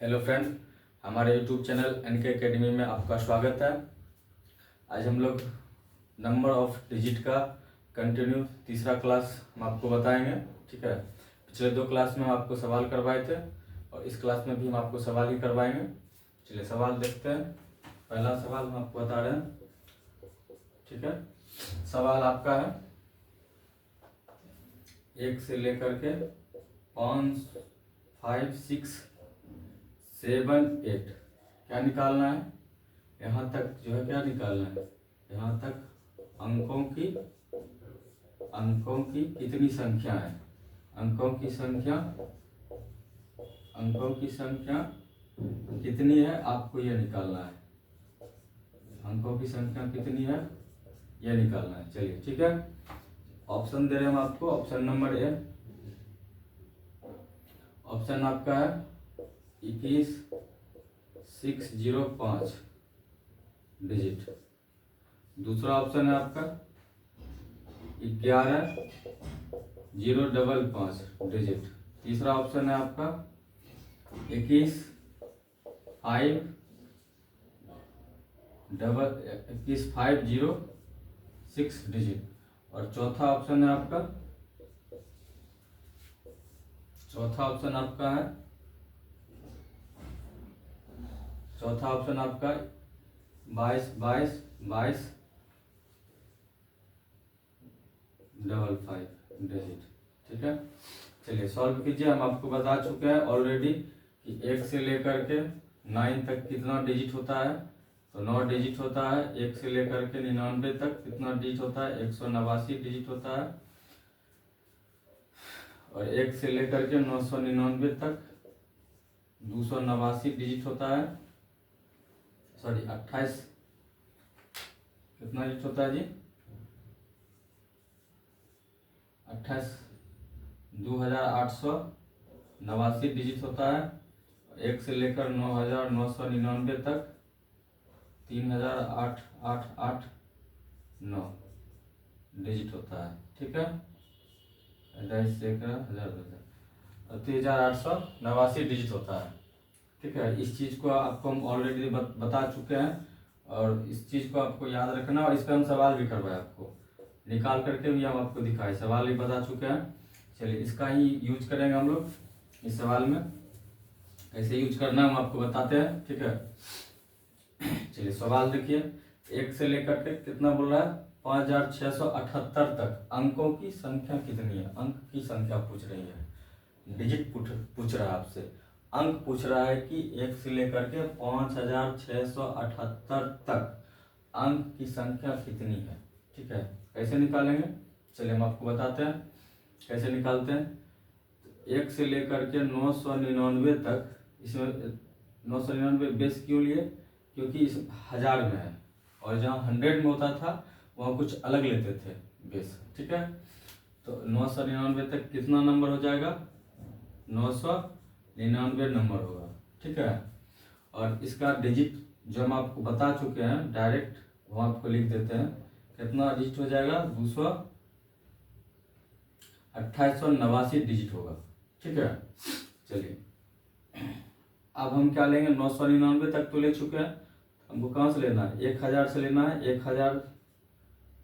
Hello friends, हमारे YouTube channel N K academy में आपका स्वागत है। आज हम लोग नंबर ऑफ डिजिट का कंटिन्यू तीसरा क्लास हम आपको बताएंगे। ठीक है, पिछले 2 क्लास में हम आपको सवाल करवाए थे और इस क्लास में भी हम आपको सवाल ही करवाएंगे। चलिए सवाल देखते हैं। पहला सवाल हम आपको बता रहे हैं। ठीक है, सवाल आपका है 1 से लेकर के 5, 5, 6, 7, 8 क्या निकालना है। यहाँ तक जो है क्या निकालना है, यहाँ तक अंकों की कितनी संख्या है, अंकों की संख्या कितनी है आपको ये निकालना है। अंकों की संख्या कितनी है ये निकालना है। चलिए ठीक है, ऑप्शन दे रहे हैं हम आपको। ऑप्शन नंबर ए, ऑप्शन आपका है 21,605 डिजिट। दूसरा ऑप्शन है आपका 11,055 डिजिट। तीसरा ऑप्शन है आपका 21,506 डिजिट। और चौथा ऑप्शन है आपका 22,555 डिजिट। ठीक है, चलिए सॉल्व कीजिए। हम आपको बता चुके हैं ऑलरेडी कि 1 से लेकर के 9 तक कितना डिजिट होता है, तो 9 डिजिट होता है। 1 से लेकर के 99 तक कितना डिजिट होता है, 189 डिजिट होता है। और 1 से लेकर के 999 तक 289 डिजिट होता है। सॉरी 28 कितना डिजिट होता है जी, 28,2889 डिजिट होता है। 1 से लेकर 9,999 तक 3,889 डिजिट होता है। ठीक है, 3,889 डिजिट होता है। ठीक है, इस चीज़ को आपको हम ऑलरेडी बता चुके हैं और इस चीज़ को आपको याद रखना। और इस पर हम सवाल भी करवाए, आपको निकाल करके भी हम आपको दिखाए, सवाल भी बता चुके हैं। चलिए इसका ही यूज करेंगे हम लोग इस सवाल में। कैसे यूज करना है हम आपको बताते हैं। ठीक है, चलिए सवाल देखिए। 1 से लेकर के कितना बोल रहा है, 5,678 तक अंकों की संख्या कितनी है। अंक की संख्या पूछ रही है, डिजिट पूछ रहा है आपसे। अंक पूछ रहा है कि 1 से लेकर के 5,678 तक अंक की संख्या कितनी है। ठीक है, कैसे निकालेंगे चलिए हम आपको बताते हैं कैसे निकालते हैं। 1 से लेकर के 999 तक, इसमें 999 बेस क्यों लिए, क्योंकि इस 1000 में है और जहाँ 100 में होता था वहाँ कुछ अलग लेते थे बेस। ठीक है, तो 999 तक कितना नंबर हो जाएगा, 999 नंबर होगा। ठीक है, और इसका डिजिट जो हम आपको बता चुके हैं डायरेक्ट वो आपको लिख देते हैं। कितना डिजिट हो जाएगा, 2889 डिजिट होगा। ठीक है, चलिए अब हम क्या लेंगे, 999 तक तो ले चुके हैं, हमको कहाँ से लेना है, 1000 से लेना है। 1000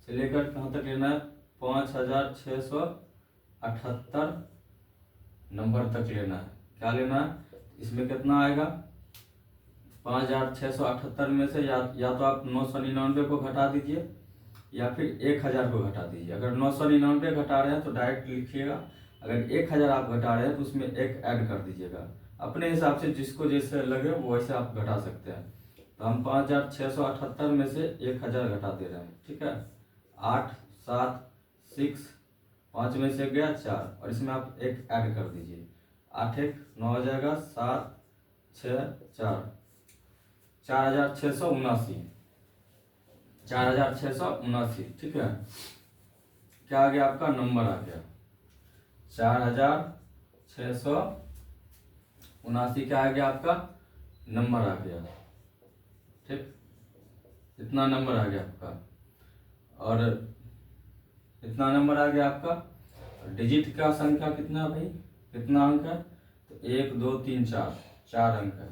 से लेकर कहाँ तक लेना है, 5,678 नंबर तक लेना है। क्या लेना है, इसमें कितना आएगा, 5,678 में से या तो आप 999 को घटा दीजिए या फिर 1000 को घटा दीजिए। अगर 999 घटा रहे हैं तो डायरेक्ट लिखिएगा, अगर 1000 आप घटा रहे हैं तो उसमें 1 ऐड कर दीजिएगा। अपने हिसाब से जिसको जैसे लगे वो वैसे आप घटा सकते हैं। तो हम 5,678 में से 1000 घटा दे रहे हैं। ठीक है, 8, 7, 6, 5 में से गया 4 और इसमें आप 1 ऐड कर दीजिए। 8, 1, 9 हो जाएगा, 7, 6, 4, 4,679, 4,679। ठीक है, क्या आ गया आपका नंबर आ गया 4,679। क्या आ गया आपका नंबर आ गया। ठीक, इतना नंबर आ गया आपका और इतना नंबर आ गया आपका। डिजिट का संख्या कितना भाई, कितना अंक है, तो 1, 2, 3, 4 4 अंक है,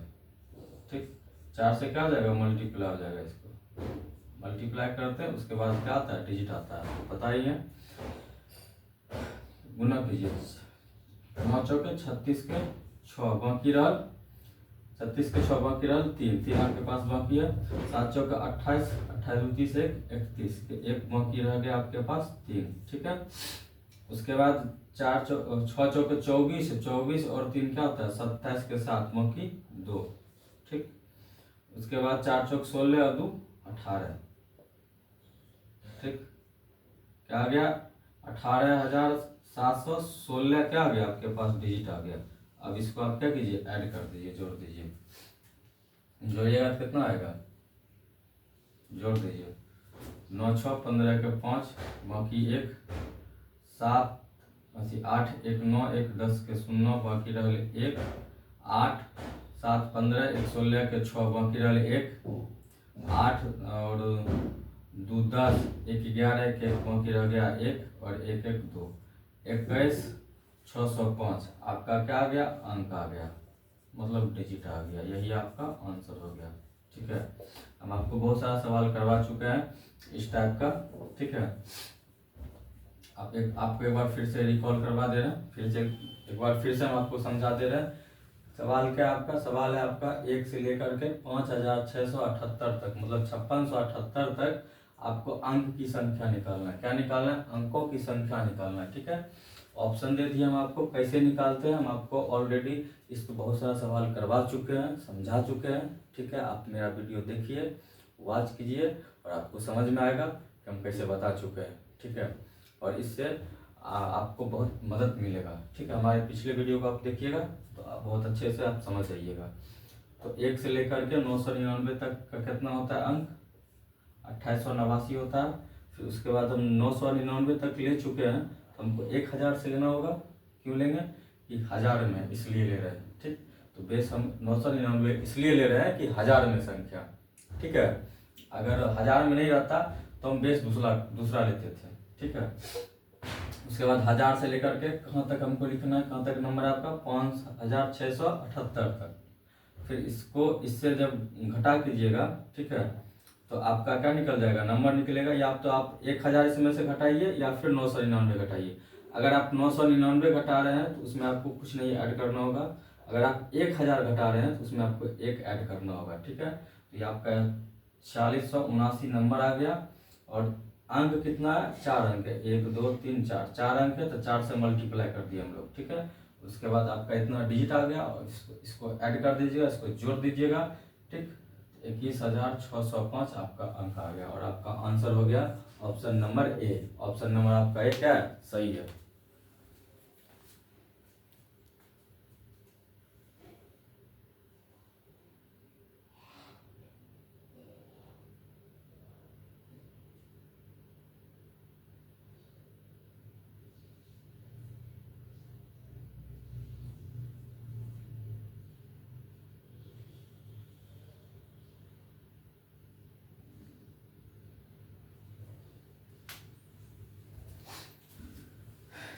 ठीक। 4 से क्या हो जाएगा, मल्टीप्लाई हो जाएगा, इसको मल्टीप्लाई करते हैं, उसके बाद क्या आता है, डिजिट आता है, आपको पता ही है। गुना कीजिए, 9 चौके 36 के 6, बाकी रहा 36 के 6, बाकी रहा 3 आपके पास बाकी है। 7 चौके 28, 28 30 31 के 1 बाकी रह गया आपके पास 3, ठीक है। उसके बाद 6 चौके 24, 24 और 3 क्या होता है, 27 के 7 बाकी 2, ठीक। उसके बाद 4 चौक 16 और 2 18, ठीक। क्या आ गया, 18,716 क्या आ गया आपके पास, डिजिट आ गया। अब इसको आप क्या कीजिए, ऐड कर दीजिए, जोड़ दीजिए। जोड़िएगा तो कितना आएगा, जोड़ दीजिए। 9 6 15 के 5, बाकी 1 7 8 1 9 1 10 के 0, बाकी रहे 1 8 7 15 1 16 के 6, बाकी रहे 1 8 और 2 10 1 11 1 1 बाकी रह गया 1 और 1 1 2 21 605 आपका क्या आ गया, अंक आ गया, मतलब डिजिट आ गया। यही आपका आंसर हो गया, ठीक है। हम आपको बहुत सारा सवाल करवा चुके हैं इस टाइप का, ठीक है। आपको एक बार फिर से रिकॉल करवा दे रहे हैं, फिर से एक बार फिर से हम आपको समझा दे रहे हैं। सवाल क्या आपका, सवाल है आपका 1 से लेकर के 5678 तक, मतलब 5678 तक आपको अंक की संख्या निकालना है। क्या निकालना है, अंकों की संख्या निकालना है, ठीक है। ऑप्शन दे दिए हम आपको, कैसे निकालते हैं हम आपको ऑलरेडी इस पर बहुत सारा सवाल करवा चुके हैं, समझा चुके हैं, ठीक है। आप मेरा वीडियो देखिए, वॉच कीजिए और आपको समझ में आएगा कि हम कैसे बता चुके हैं, ठीक है। और इससे आपको बहुत मदद मिलेगा, ठीक है। हमारे पिछले वीडियो को आप देखिएगा तो आप बहुत अच्छे से आप समझ जाइएगा। तो 1 से लेकर के 999 तक का कितना होता है अंक, 2889 होता है। फिर उसके बाद हम 999 तक ले चुके हैं, तो हमको 1000 से लेना होगा। क्यों लेंगे, कि 1000 में इसलिए ले रहे हैं, ठीक। तो बेस हम 999 इसलिए ले रहे हैं कि 1000 में संख्या, ठीक है। अगर 1000 में नहीं रहता तो हम बेस दूसरा लेते थे, ठीक है। उसके बाद 1000 से लेकर के कहाँ तक हमको लिखना है, कहाँ तक नंबर आपका 5678 तक। फिर इसको इससे जब घटा कीजिएगा, ठीक है, तो आपका क्या निकल जाएगा, नंबर निकलेगा। या तो आप 1000 इसमें से घटाइए या फिर 999 घटाइए। अगर आप 999 घटा रहे हैं तो उसमें आपको कुछ नहीं ऐड करना होगा। अगर आप 1000 घटा रहे हैं तो उसमें आपको 1 ऐड करना होगा, ठीक है। तो ये आपका 4679 नंबर आ गया। और अंक कितना है, 4 अंक है, 1 2 3 4 अंक है, तो 4 से मल्टीप्लाई कर दिए हम लोग, ठीक है। उसके बाद आपका इतना डिजिट आ गया और इसको ऐड कर दीजिएगा, इसको जोड़ दीजिएगा, ठीक। 21,605 आपका अंक आ गया और आपका आंसर हो गया option number A. Option number आपका ए क्या है, सही है।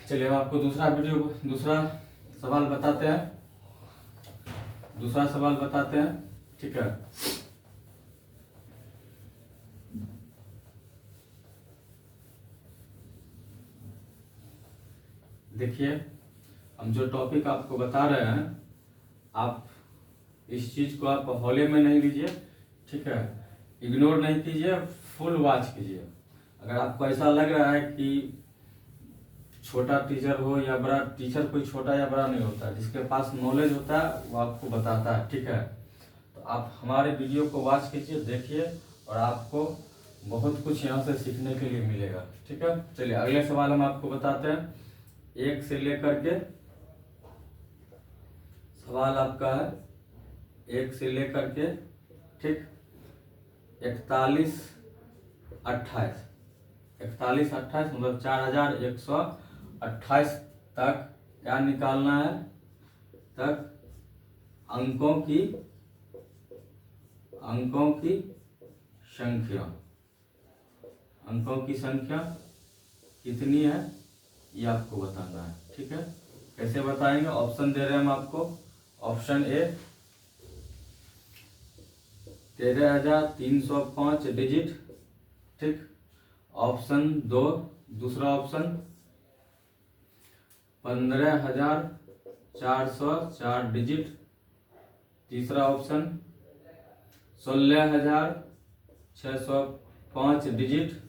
चलिए हम आपको दूसरा सवाल बताते हैं, ठीक है। देखिए हम जो टॉपिक आपको बता रहे हैं, आप इस चीज को आप हौले में नहीं लीजिए, ठीक है। इग्नोर नहीं कीजिए, फुल वॉच कीजिए। अगर आपको ऐसा लग रहा है कि छोटा टीचर हो या बड़ा टीचर, कोई छोटा या बड़ा नहीं होता, जिसके पास नॉलेज होता है वो आपको बताता है, ठीक है। तो आप हमारे वीडियो को वॉच कीजिए, देखिए और आपको बहुत कुछ यहाँ से सीखने के लिए मिलेगा, ठीक है। चलिए अगले सवाल हम आपको बताते हैं। 1 से लेकर के सवाल आपका है 1 से लेकर के, ठीक, 41 28 मतलब 4128 तक क्या निकालना है, तक अंकों की संख्या कितनी है ये आपको बताना है, ठीक है। कैसे बताएंगे, ऑप्शन दे रहे हैं हम आपको। Option A 13,305 digit. ठीक। ऑप्शन 2 दूसरा ऑप्शन 15,404 डिजिट। तीसरा ऑप्शन 16,605 डिजिट।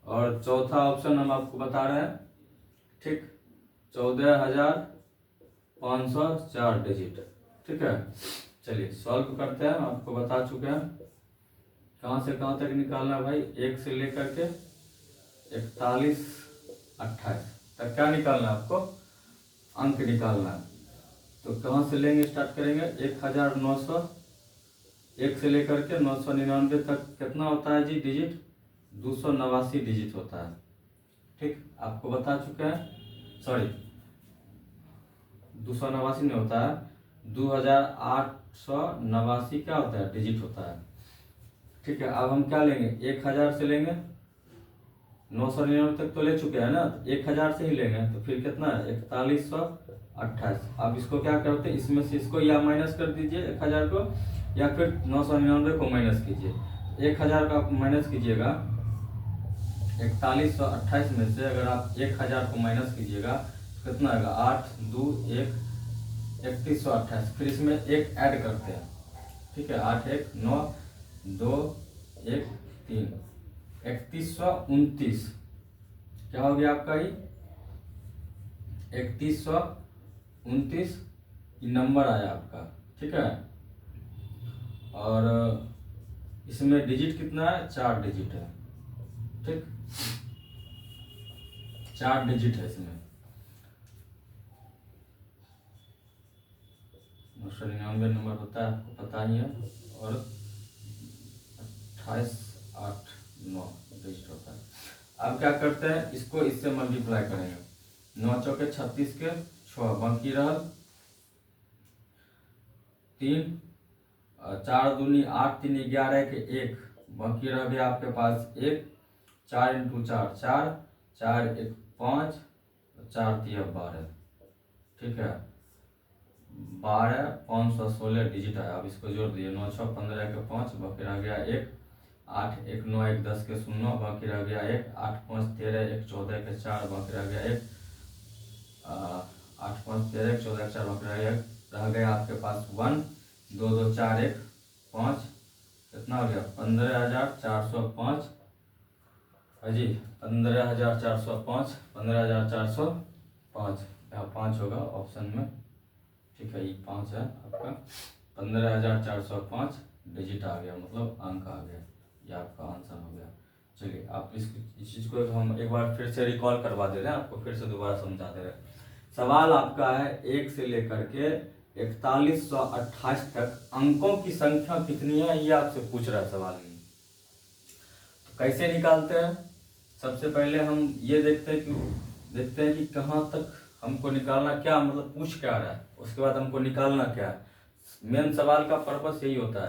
और चौथा ऑप्शन हम आपको बता रहे हैं, ठीक, 14,504 डिजिट। ठीक है, चलिए सॉल्व करते हैं। आपको बता चुके हैं कहाँ से कहाँ तक निकालना है भाई। 1 से लेकर के 41, 28 तक क्या निकालना है आपको, अंक निकालना है। तो कहाँ से लेंगे, स्टार्ट करेंगे 1900, 1 से लेकर के 999 तक कितना होता है जी डिजिट, 289 डिजिट होता है। ठीक, आपको बता चुके हैं, सॉरी 289 नहीं होता है, 2889 क्या होता है डिजिट होता है। ठीक है, अब हम क्या लेंगे, 1000 से लेंगे, 999 तक तो ले चुके हैं ना, 1000 से ही लेंगे। तो फिर कितना है 4128। अब इसको क्या करते हैं, इसमें से इसको या माइनस कर दीजिए 1000 को, या फिर 999 को माइनस कीजिए। 1000 का आप माइनस कीजिएगा, 4128 में से अगर आप 1000 को माइनस कीजिएगा तो कितना आएगा, 8 2 1 3128। फिर इसमें एक ऐड करते हैं। ठीक है, 8 1 9 2 1 3 3129 क्या हो गया आपका, ये 3129 नंबर आया आपका। ठीक है, और इसमें डिजिट कितना है, 4 डिजिट है। ठीक, 4 डिजिट है इसमें, 999 नंबर होता है, आपको पता ही है, और 2889 डिजिट होता है। अब क्या करते हैं, इसको इससे मल्टीप्लाई करेंगे, 9 चौके 36 के 6, बाकी रहा 3, 4 दूनी 8 3 11 के 1, बाकी रह गया आपके पास 1, 4 × 4 4, 4 1 5, 4 3 12। ठीक है, 12 516 डिजिट आया। अब इसको जोड़ दिए, 9 6 15 के 5, बाकी रह गया 1, 8 1 9 1 10 के 0, बाकी रह गया 1, 8 5 13 1 14 के 4, बाकी रह गया 1, 8 5 13 1 14 के 4, बाकी रह गया आपके पास 1 2 2 4 1 5, कितना हो गया 15,405 जी, 15,405, 15,405, यहाँ 5 होगा ऑप्शन में। ठीक है, ये 5 है आपका, 15,405 डिजिट आ गया, मतलब अंक आ गया, ये आपका आंसर हो गया। चलिए आप इस चीज़ को हम एक बार फिर से रिकॉल करवा दे रहे हैं, आपको फिर से दोबारा समझा दे रहे हैं। सवाल आपका है 1 से लेकर के 4128 तक अंकों की संख्या कितनी है, ये आपसे पूछ रहा है सवाल में। तो कैसे निकालते हैं, सबसे पहले हम ये देखते हैं कि कहाँ तक हमको निकालना, क्या मतलब पूछ क्या रहा है, उसके बाद हमको निकालना क्या है। मेन सवाल का पर्पस यही होता है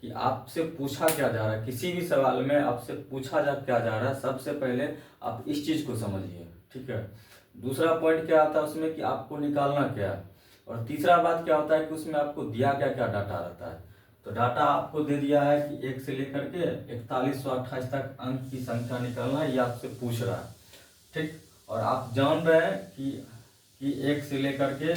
कि आपसे पूछा क्या जा रहा है, किसी भी सवाल में आपसे पूछा क्या जा रहा है, सबसे पहले आप इस चीज़ को समझिए। ठीक है, दूसरा पॉइंट क्या आता है उसमें कि आपको निकालना क्या है, और तीसरा बात क्या होता है कि उसमें आपको दिया क्या क्या डाटा रहता है। तो डाटा आपको दे दिया है कि 1 से लेकर के 4128 तक अंक की संख्या निकालना है, ये आपसे पूछ रहा है। ठीक, और आप जान रहे हैं कि 1 से लेकर के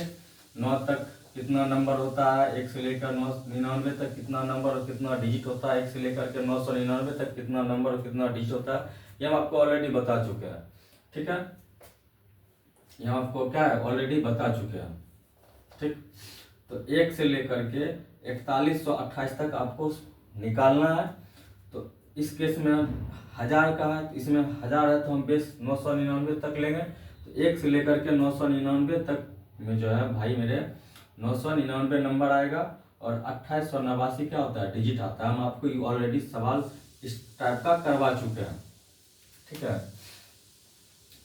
9 तक कितना नंबर होता है, 1 से लेकर 999 तक कितना नंबर और कितना डिजिट होता है, 1 से लेकर के 999 तक कितना नंबर और कितना डिजिट होता है, ये हम आपको ऑलरेडी बता चुके हैं। ठीक है, ये हम आपको क्या है ऑलरेडी बता चुके हैं। ठीक, तो 1 से लेकर के 4128 तक आपको निकालना है। तो इस केस में 1000 का है, तो इसमें 1000 है तो हम बेस 999 तक लेंगे। तो 1 से लेकर के 999 तक में जो है भाई मेरे 999 नंबर आएगा, और 2889 क्या होता है डिजिट आता है। हम आपको ऑलरेडी सवाल इस टाइप का करवा चुके हैं। ठीक है,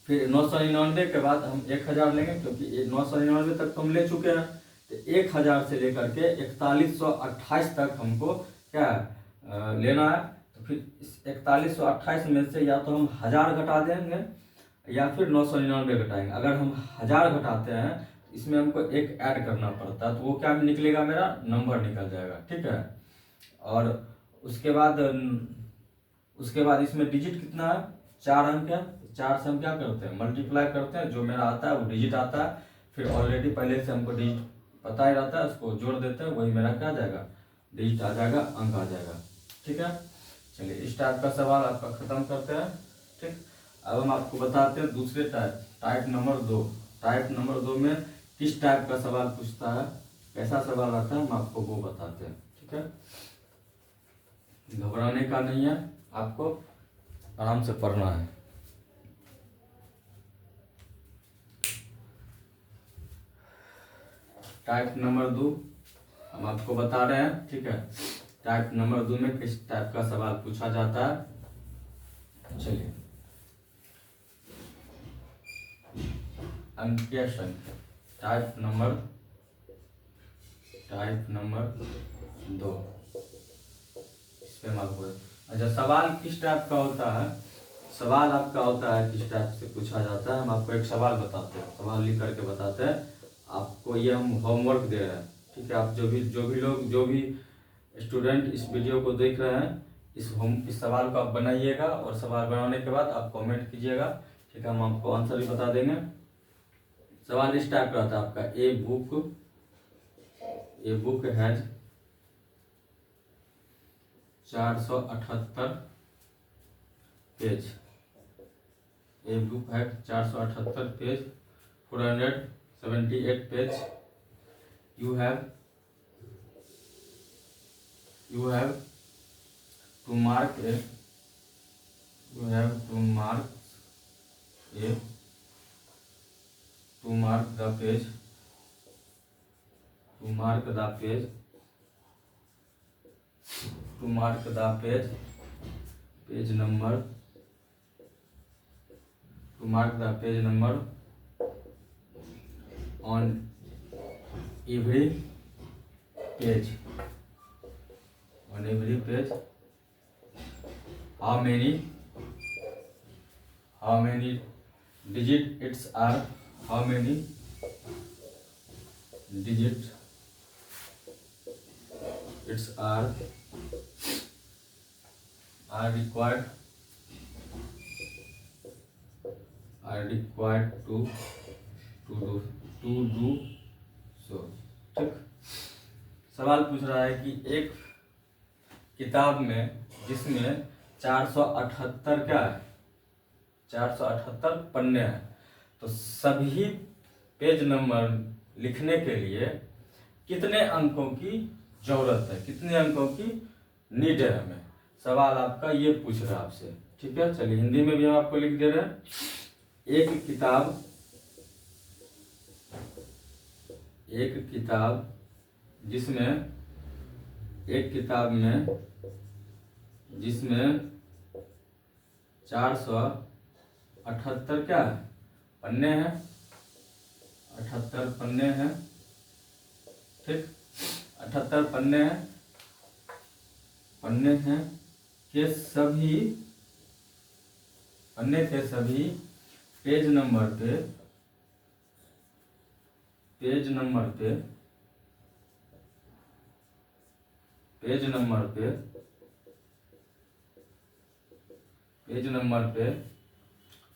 फिर 999 के बाद हम 1000 लेंगे, क्योंकि 999 तक तो हम ले चुके हैं। तो 1000 से लेकर के 4128 तक हमको क्या लेना है। तो फिर इस 4128 में से या तो हम 1000 घटा देंगे या फिर 999 घटाएंगे। अगर हम 1000 घटाते हैं इसमें हमको एक ऐड करना पड़ता है, तो वो क्या निकलेगा, मेरा नंबर निकल जाएगा। ठीक है, और उसके बाद इसमें डिजिट कितना है, 4 अंक है। 4 से हम क्या करते हैं, मल्टीप्लाई करते हैं, जो मेरा आता है वो डिजिट आता है, फिर ऑलरेडी पहले से हमको डिजिट पता ही रहता है, उसको जोड़ देते हैं, वही मेरा क्या आ जाएगा, डिजिट आ जाएगा, अंक आ जाएगा। ठीक है, चलिए इस टाइप का सवाल आपका खत्म करते हैं। ठीक, अब हम आपको बताते हैं दूसरे टाइप नंबर 2। टाइप नंबर 2 में किस टाइप का सवाल पूछता है, कैसा सवाल आता है, हम आपको वो बताते हैं। ठीक है, घबराने का नहीं है, आपको आराम से पढ़ना है। टाइप नंबर 2 हम आपको बता रहे हैं। ठीक है, टाइप नंबर 2 में किस टाइप का सवाल पूछा जाता है। चलिए, अंकीय संख्या टाइप नंबर 2, इस पे हम आपको अच्छा, सवाल किस टाइप का होता है, सवाल आपका होता है किस टाइप से पूछा जाता है। हम आपको एक सवाल बताते हैं, सवाल लिख करके बताते हैं आपको, ये हम होमवर्क दे रहे हैं। ठीक है, आप जो भी स्टूडेंट इस वीडियो को देख रहे हैं, इस सवाल को आप बनाइएगा, और सवाल बनाने के बाद आप कमेंट कीजिएगा। ठीक है, हम आपको आंसर भी बता देंगे। सवाल इस टाइप का आता है आपका, a book has 478 page. A book has 478 page, 478 page. You have to mark the page number on every page. How many digits are required to do so। ठीक, सवाल पूछ रहा है कि एक किताब में जिसमें 478 क्या है, 478 पन्ने हैं, तो सभी पेज नंबर लिखने के लिए कितने अंकों की जरूरत है, कितने अंकों की नीड है हमें, सवाल आपका ये पूछ रहा है आपसे। ठीक है, चलिए हिंदी में भी हम आपको लिख दे रहे हैं। एक किताब जिसमें 478 क्या है, पन्ने हैं, 78 पन्ने हैं। ठीक, 78 पन्ने हैं के सभी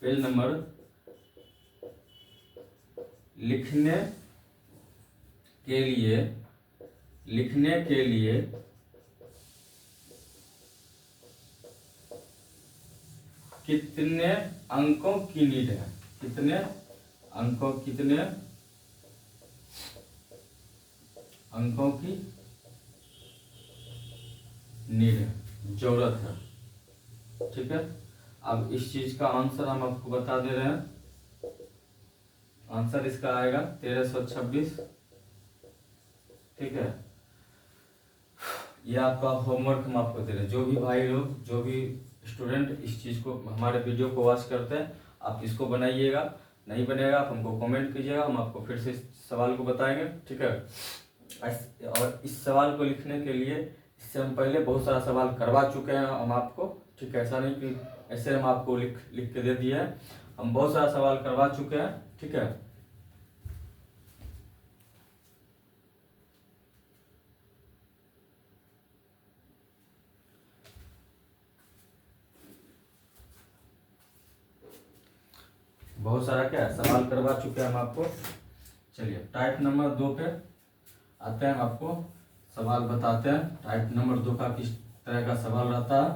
पेज नंबर लिखने के लिए कितने अंकों की नीड है, कितने अंकों की नीड है, जरूरत है। ठीक है, अब इस चीज का आंसर हम आपको बता दे रहे हैं। आंसर इसका आएगा 1326। ठीक है, ये आपका होमवर्क हम आपको दे रहे हैं। जो भी भाई लोग, जो भी स्टूडेंट इस चीज को, हमारे वीडियो को वॉच करते हैं, आप इसको बनाइएगा। नहीं बनेगा आप हमको कमेंट कीजिएगा, हम आपको फिर से इस सवाल को बताएंगे। ठीक है, और इस सवाल को लिखने के लिए इससे हम पहले बहुत सारा सवाल करवा चुके हैं हम आपको। ठीक है, ऐसा नहीं कि ऐसे हम आपको लिख के दे दिए हैं, हम बहुत सारा सवाल करवा चुके हैं। ठीक है, बहुत सारा क्या है सवाल करवा चुके हैं हम आपको। चलिए टाइप नंबर 2 पे आते हैं, हम आपको सवाल बताते हैं। टाइप नंबर 2 का किस तरह का सवाल रहता है।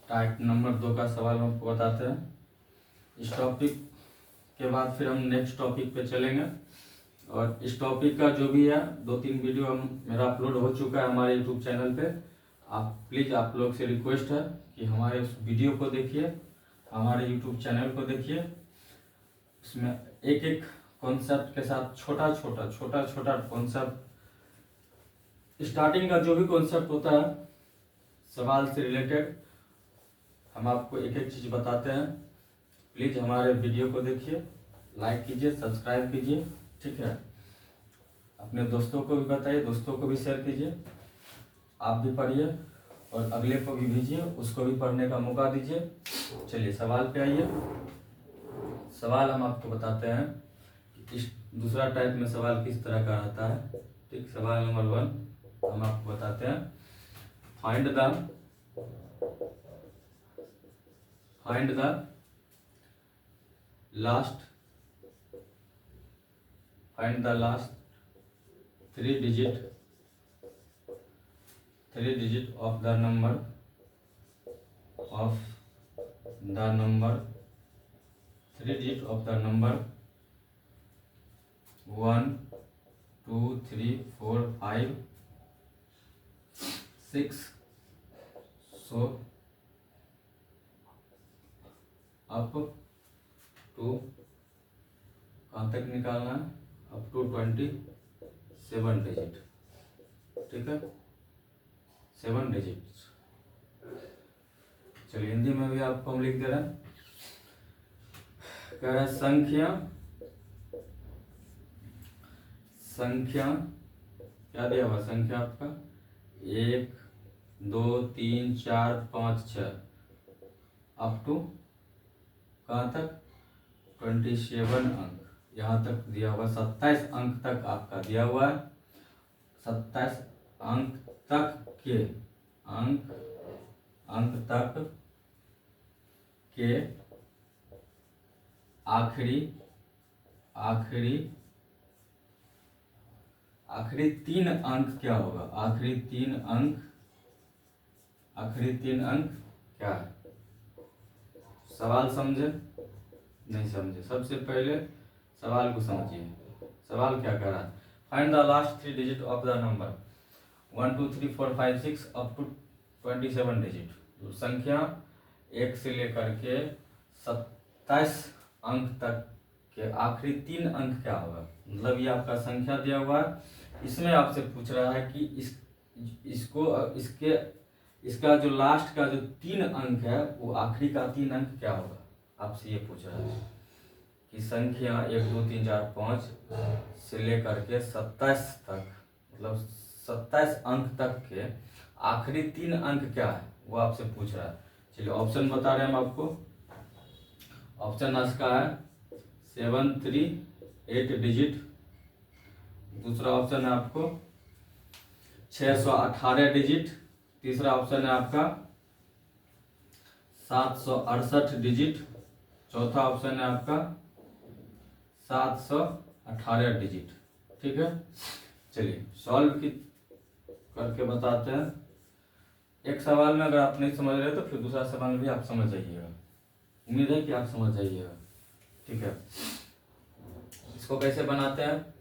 टाइप नंबर 2 का सवाल हम आपको बताते हैं। इस टॉपिक के बाद फिर हम नेक्स्ट टॉपिक पे चलेंगे। और इस टॉपिक का जो भी है 2-3 वीडियो हम मेरा अपलोड हो चुका है हमारे यूट्यूब चैनल पे। आप प्लीज़ आप लोग से रिक्वेस्ट है कि हमारे उस वीडियो को देखिए, हमारे यूट्यूब चैनल को देखिए। उसमें एक एक कॉन्सेप्ट के साथ छोटा छोटा कॉन्सेप्ट, स्टार्टिंग का जो भी कॉन्सेप्ट होता है सवाल से रिलेटेड, हम आपको एक एक चीज़ बताते हैं। प्लीज़ हमारे वीडियो को देखिए, लाइक कीजिए, सब्सक्राइब कीजिए, ठीक है। अपने दोस्तों को भी बताइए, दोस्तों को भी शेयर कीजिए, आप भी पढ़िए और अगले को भी भेजिए, उसको भी पढ़ने का मौका दीजिए। चलिए सवाल पे आइए। सवाल हम आपको बताते हैं कि इस दूसरा टाइप में सवाल किस तरह का रहता है। ठीक, सवाल नंबर 1 हम आपको बताते हैं। Find the last 3 digit of the number 1 2 3 4 5 6, so up to कहाँ तक निकालना है, अप टू 27 डिजिट। ठीक है, 7 डिजिट। चलिए हिंदी में भी आपको हम लिख दे रहे हैं। कह रहा है संख्या क्या दिया हुआ, संख्या आपका 1 2 3 4 5 6 अप टू कहाँ तक 27 अंक, यहाँ तक दिया हुआ 27 अंक तक आपका दिया हुआ है। 27 अंक तक के अंक तक के आखिरी 3 अंक क्या होगा, आखिरी तीन अंक क्या है। सवाल समझे नहीं समझे, सबसे पहले सवाल को समझिए। सवाल क्या कह रहा है, find the last 3 digit of the number 1 2 3 4 5 6 up to 27 digit. तो संख्या 1 से लेकर के 27 अंक तक के आखिरी 3 अंक क्या होगा। मतलब ये आपका संख्या दिया हुआ है, इसमें आपसे पूछ रहा है कि इसका जो लास्ट का जो 3 अंक है वो आखिरी का 3 अंक क्या होगा। आपसे ये पूछ रहा है कि संख्या 1 2 3 4 5 से लेकर के 27 तक, मतलब 27 अंक तक के आखिरी 3 अंक क्या है वो आपसे पूछ रहा है। चलिए ऑप्शन बता रहे हैं हम आपको। ऑप्शन इसका है 7 3 8 डिजिट। दूसरा ऑप्शन है आपको 618 डिजिट। तीसरा ऑप्शन है आपका 768 डिजिट। चौथा ऑप्शन है आपका 718 डिजिट। ठीक है, चलिए सॉल्व करके बताते हैं। एक सवाल में अगर आप नहीं समझ रहे तो फिर दूसरा सवाल भी आप समझ जाइएगा। उम्मीद है कि आप समझ जाइएगा। ठीक है, इसको कैसे बनाते हैं,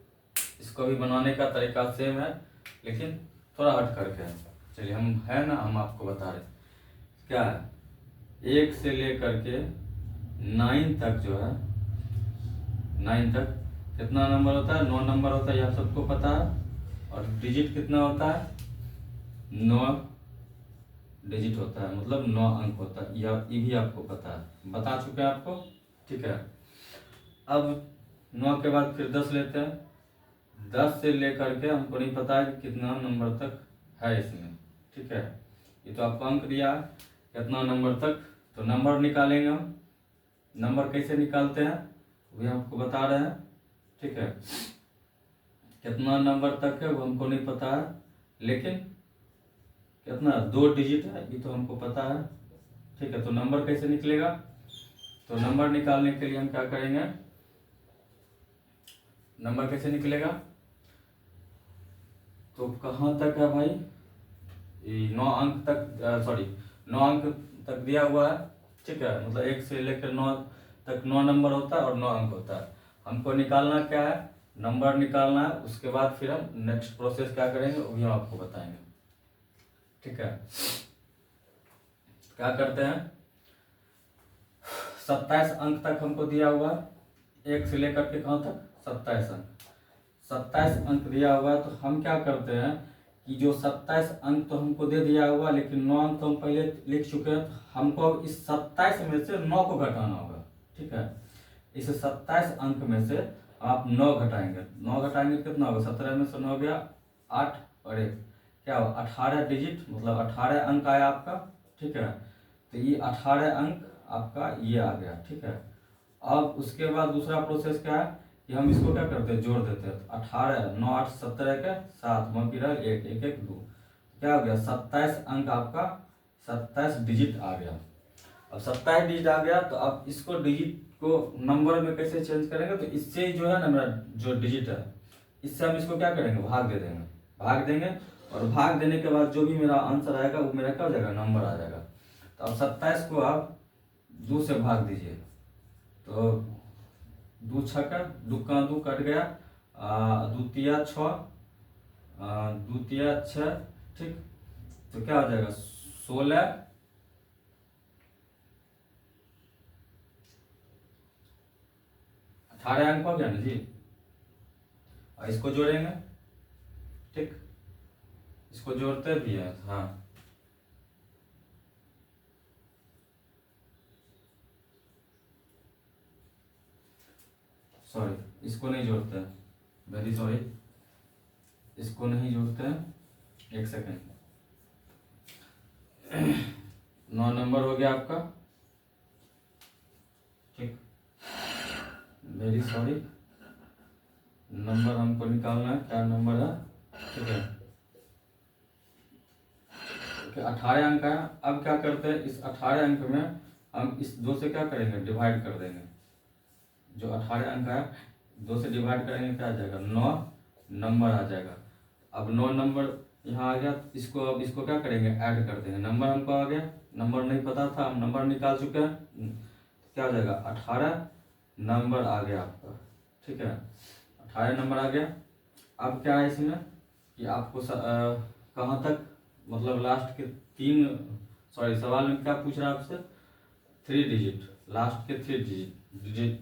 इसको भी बनाने का तरीका सेम है लेकिन थोड़ा हट करके है। चलिए हम आपको बता रहे क्या है। 1 से लेकर के 9 तक जो है, 9 तक कितना नंबर होता है, 9 नंबर होता है, ये आप सबको पता है। और डिजिट कितना होता है, 9 डिजिट होता है, मतलब 9 अंक होता है। ये भी आपको पता है, बता चुके हैं आपको। ठीक है, अब 9 के बाद फिर 10 लेते हैं। 10 से लेकर के हमको नहीं पता है कि कितना नंबर तक है इसमें। ठीक है, ये तो आपको अंक दिया है कितना नंबर तक, तो नंबर निकालेंगे हम। नंबर कैसे निकालते हैं वो आपको बता रहे हैं। ठीक है, कितना नंबर तक है वो हमको नहीं पता है, लेकिन कितना 2 डिजिट है, ये तो हमको पता है। ठीक है, तो नंबर कैसे निकलेगा? तो नंबर निकालने के लिए हम क्या करेंगे, नंबर कैसे निकलेगा? तो कहाँ तक है भाई? 9 अंक तक, सॉरी 9 अंक तक दिया हुआ है। ठीक है, मतलब 1 से लेकर 9 तक 9 नंबर होता है और 9 अंक होता है। हमको निकालना क्या है? नंबर निकालना है। उसके बाद फिर हम नेक्स्ट प्रोसेस क्या करेंगे वो भी हम आपको बताएंगे। ठीक है, क्या करते हैं, 27 अंक तक हमको दिया हुआ है, 1 से लेकर के कहाँ तक? 27 अंक। 27 अंक दिया हुआ है, तो हम क्या करते हैं कि जो 27 अंक तो हमको दे दिया हुआ, लेकिन 9 अंक तो हम पहले लिख चुके हैं, तो हमको अब इस 27 में से 9 को घटाना होगा। ठीक है, इस 27 अंक में से आप 9 घटाएंगे। 9 घटाएंगे कितना होगा? 17 में से 9 गया 8 और 1 क्या होगा? 18 डिजिट, मतलब 18 अंक आया आपका। ठीक है, तो ये 18 अंक आपका ये आ गया। ठीक है, अब उसके बाद दूसरा प्रोसेस क्या है कि हम इसको क्या करते हैं, जोड़ देते हैं। 18 9 8 17 के 7 1 1 1 1 2 क्या हो गया? 27 अंक आपका 27 डिजिट आ गया। अब 27 डिजिट आ गया, तो अब इसको डिजिट को नंबर में कैसे चेंज करेंगे? तो इससे जो है ना मेरा जो डिजिट है, इससे हम इसको क्या करेंगे, भाग दे देंगे। भाग देंगे, और भाग देने के बाद जो भी मेरा आंसर आएगा वो मेरा क्या हो जाएगा? नंबर आ जाएगा। तो अब 27 को आप 2 से भाग दीजिए, तो 2 छक्का 2 का 2 कट गया, द्वितीय 6 द्वितीय 6। ठीक, तो क्या हो जाएगा? 16 18 अंक हो गया ना जी। और इसको जोड़ेंगे। ठीक, इसको जोड़ते भी है, हाँ सॉरी, इसको नहीं जोड़ते हैं, वेरी सॉरी, इसको नहीं जोड़ते हैं। 1 सेकेंड। 9 नंबर हो गया आपका। ठीक, वेरी सॉरी, नंबर हमको निकालना है, क्या नंबर है? ठीक है, 18 अंक है। अब क्या करते हैं, इस 18 अंक में हम इस 2 से क्या करेंगे? डिवाइड कर देंगे। जो 18 अंक है 2 से डिवाइड करेंगे, क्या आ जाएगा? 9 नंबर आ जाएगा। अब 9 नंबर यहाँ आ गया, इसको अब इसको क्या करेंगे? ऐड कर देंगे। नंबर हमको आ गया, नंबर नहीं पता था, हम नंबर निकाल चुके हैं। क्या हो जाएगा? 18 नंबर आ गया आपका। ठीक है, 18 नंबर आ गया। अब क्या है इसमें कि आपको कहाँ तक, मतलब लास्ट के 3, सॉरी सवाल में क्या पूछ रहा है आपसे? 3 डिजिट, लास्ट के 3 डिजिट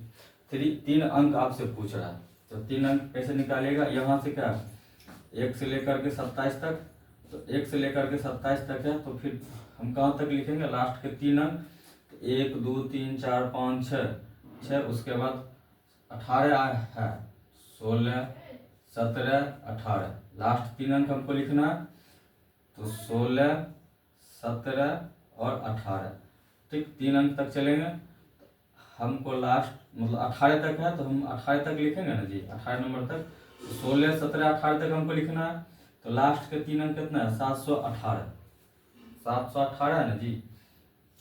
3 अंक आपसे पूछ रहा है। तो 3 अंक कैसे निकालेगा? यहाँ से क्या, 1 से लेकर के 27 तक, तो 1 से लेकर के 27 तक है, तो फिर हम कहाँ तक लिखेंगे? लास्ट के 3 अंक, 1 2 3 4 5 6, उसके बाद 18 है, 16 17 18, लास्ट 3 अंक हमको लिखना है। तो 16 17 और 18। ठीक, 3 अंक तक चलेंगे। हमको लास्ट मतलब 18 तक है, तो हम 18 तक लिखेंगे ना जी, 18 नंबर तक। तो 16 17 18 तक हमको लिखना है। तो लास्ट के 3 अंक कितना है? 718। 718 है ना जी।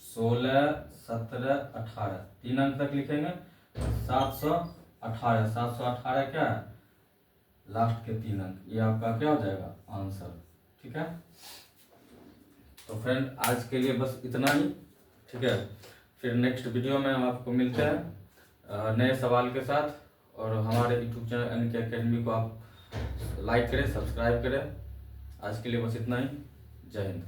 16 17 18 3 अंक तक लिखेंगे। 718, 718 क्या है? लास्ट के 3 अंक, ये आपका क्या हो जाएगा? आंसर। ठीक है, तो फ्रेंड आज के लिए बस इतना ही। ठीक है, फिर नेक्स्ट वीडियो में हम आपको मिलते हैं नए सवाल के साथ। और हमारे यूट्यूब चैनल NK अकेडमी को आप लाइक करें, सब्सक्राइब करें। आज के लिए बस इतना ही। जय हिंद।